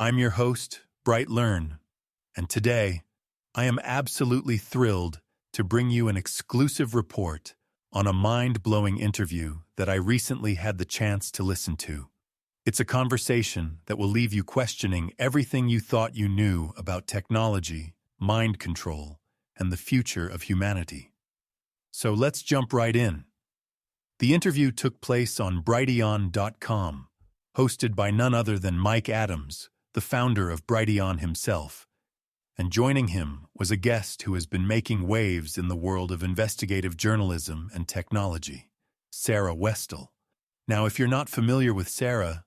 I'm your host, BrightLearn, and today I am absolutely thrilled to bring you an exclusive report on a mind-blowing interview that I recently had the chance to listen to. It's a conversation that will leave you questioning everything you thought you knew about technology, mind control, and the future of humanity. So let's jump right in. The interview took place on BrightLearn.com, hosted by none other than Mike Adams, the founder of BrightLearn himself. And joining him was a guest who has been making waves in the world of investigative journalism and technology, Sarah Westall. Now, if you're not familiar with Sarah,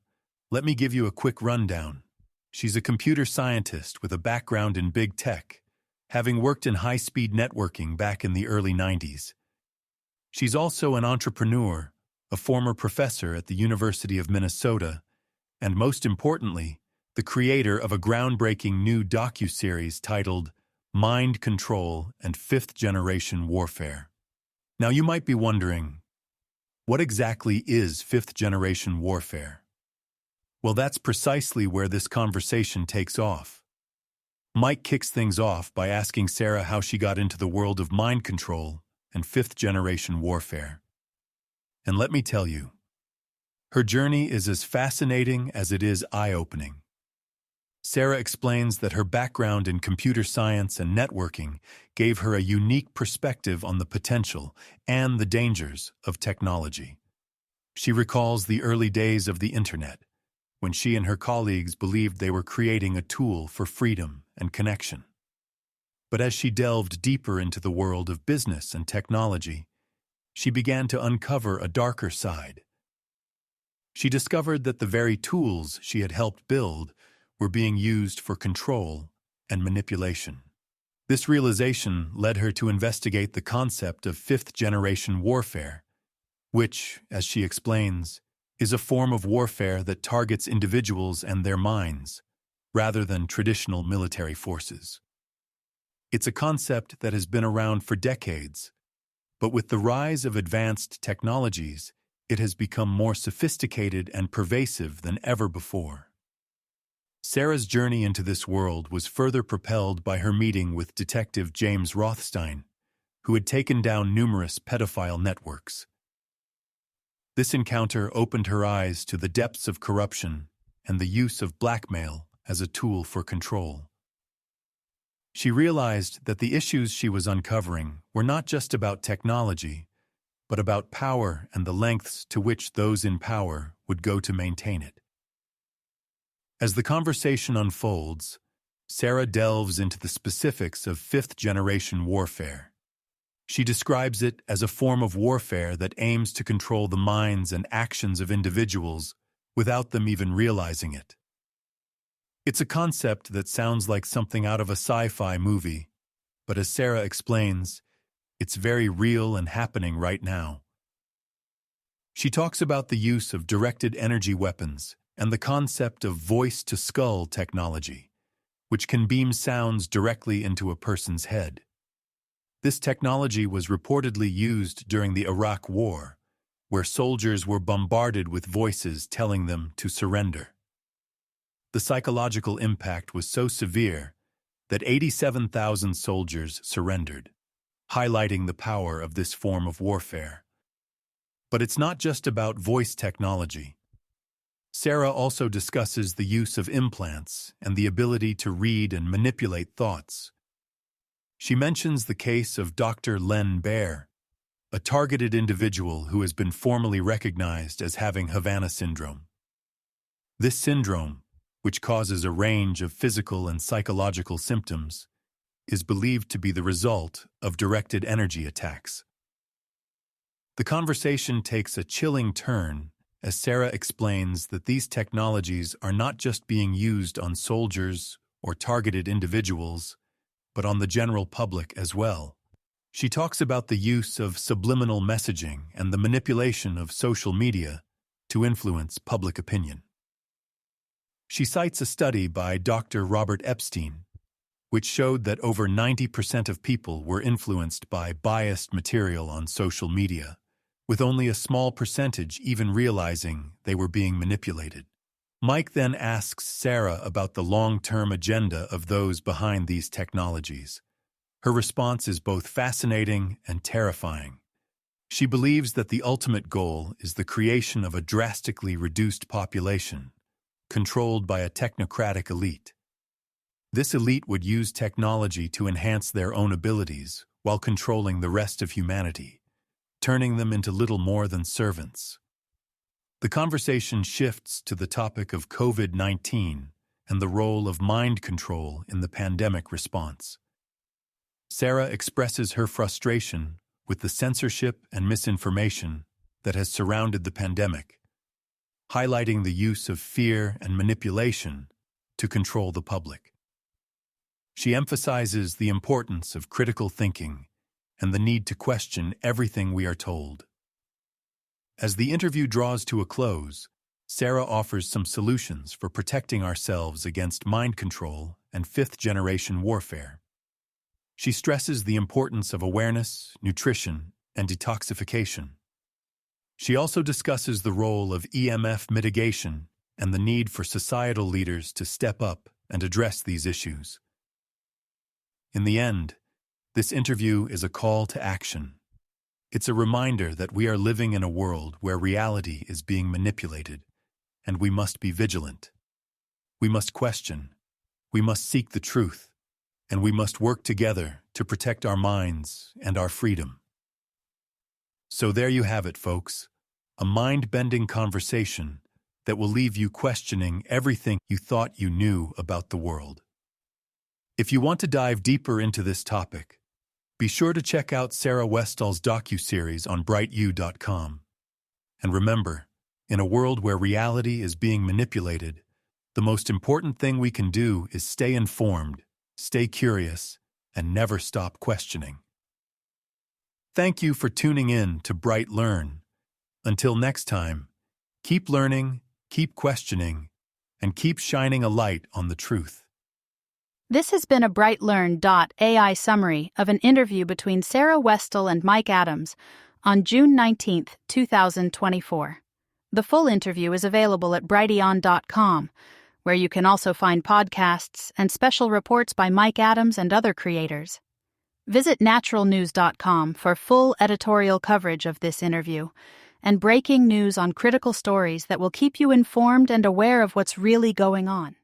let me give you a quick rundown. She's a computer scientist with a background in big tech, having worked in high-speed networking back in the early 90s. She's also an entrepreneur, a former professor at the University of Minnesota, and most importantly, the creator of a groundbreaking new docuseries titled Mind Control and Fifth Generation Warfare. Now you might be wondering, what exactly is fifth generation warfare? Well, that's precisely where this conversation takes off. Mike kicks things off by asking Sarah how she got into the world of mind control and fifth generation warfare. And let me tell you, her journey is as fascinating as it is eye-opening. Sarah explains that her background in computer science and networking gave her a unique perspective on the potential and the dangers of technology. She recalls the early days of the internet, when she and her colleagues believed they were creating a tool for freedom and connection. But as she delved deeper into the world of business and technology, she began to uncover a darker side. She discovered that the very tools she had helped build were being used for control and manipulation. This realization led her to investigate the concept of fifth-generation warfare, which, as she explains, is a form of warfare that targets individuals and their minds, rather than traditional military forces. It's a concept that has been around for decades, but with the rise of advanced technologies, it has become more sophisticated and pervasive than ever before. Sarah's journey into this world was further propelled by her meeting with Detective James Rothstein, who had taken down numerous pedophile networks. This encounter opened her eyes to the depths of corruption and the use of blackmail as a tool for control. She realized that the issues she was uncovering were not just about technology, but about power and the lengths to which those in power would go to maintain it. As the conversation unfolds, Sarah delves into the specifics of fifth-generation warfare. She describes it as a form of warfare that aims to control the minds and actions of individuals without them even realizing it. It's a concept that sounds like something out of a sci-fi movie, but as Sarah explains, it's very real and happening right now. She talks about the use of directed energy weapons and the concept of voice-to-skull technology, which can beam sounds directly into a person's head. This technology was reportedly used during the Iraq War, where soldiers were bombarded with voices telling them to surrender. The psychological impact was so severe that 87,000 soldiers surrendered, highlighting the power of this form of warfare. But it's not just about voice technology. Sarah also discusses the use of implants and the ability to read and manipulate thoughts. She mentions the case of Dr. Len Baer, a targeted individual who has been formally recognized as having Havana syndrome. This syndrome, which causes a range of physical and psychological symptoms, is believed to be the result of directed energy attacks. The conversation takes a chilling turn as Sarah explains that these technologies are not just being used on soldiers or targeted individuals, but on the general public as well. She talks about the use of subliminal messaging and the manipulation of social media to influence public opinion. She cites a study by Dr. Robert Epstein, which showed that over 90% of people were influenced by biased material on social media, with only a small percentage even realizing they were being manipulated. Mike then asks Sarah about the long-term agenda of those behind these technologies. Her response is both fascinating and terrifying. She believes that the ultimate goal is the creation of a drastically reduced population, controlled by a technocratic elite. This elite would use technology to enhance their own abilities while controlling the rest of humanity, turning them into little more than servants. The conversation shifts to the topic of COVID-19 and the role of mind control in the pandemic response. Sarah expresses her frustration with the censorship and misinformation that has surrounded the pandemic, highlighting the use of fear and manipulation to control the public. She emphasizes the importance of critical thinking and the need to question everything we are told. As the interview draws to a close, Sarah offers some solutions for protecting ourselves against mind control and fifth-generation warfare. She stresses the importance of awareness, nutrition, and detoxification. She also discusses the role of EMF mitigation and the need for societal leaders to step up and address these issues. In the end, this interview is a call to action. It's a reminder that we are living in a world where reality is being manipulated, and we must be vigilant. We must question, we must seek the truth, and we must work together to protect our minds and our freedom. So there you have it, folks, a mind-bending conversation that will leave you questioning everything you thought you knew about the world. If you want to dive deeper into this topic, be sure to check out Sarah Westall's docuseries on BrightLearn.com. And remember, in a world where reality is being manipulated, the most important thing we can do is stay informed, stay curious, and never stop questioning. Thank you for tuning in to BrightLearn. Until next time, keep learning, keep questioning, and keep shining a light on the truth. This has been a BrightLearn.ai summary of an interview between Sarah Westall and Mike Adams on June 19, 2024. The full interview is available at brighteon.com, where you can also find podcasts and special reports by Mike Adams and other creators. Visit naturalnews.com for full editorial coverage of this interview and breaking news on critical stories that will keep you informed and aware of what's really going on.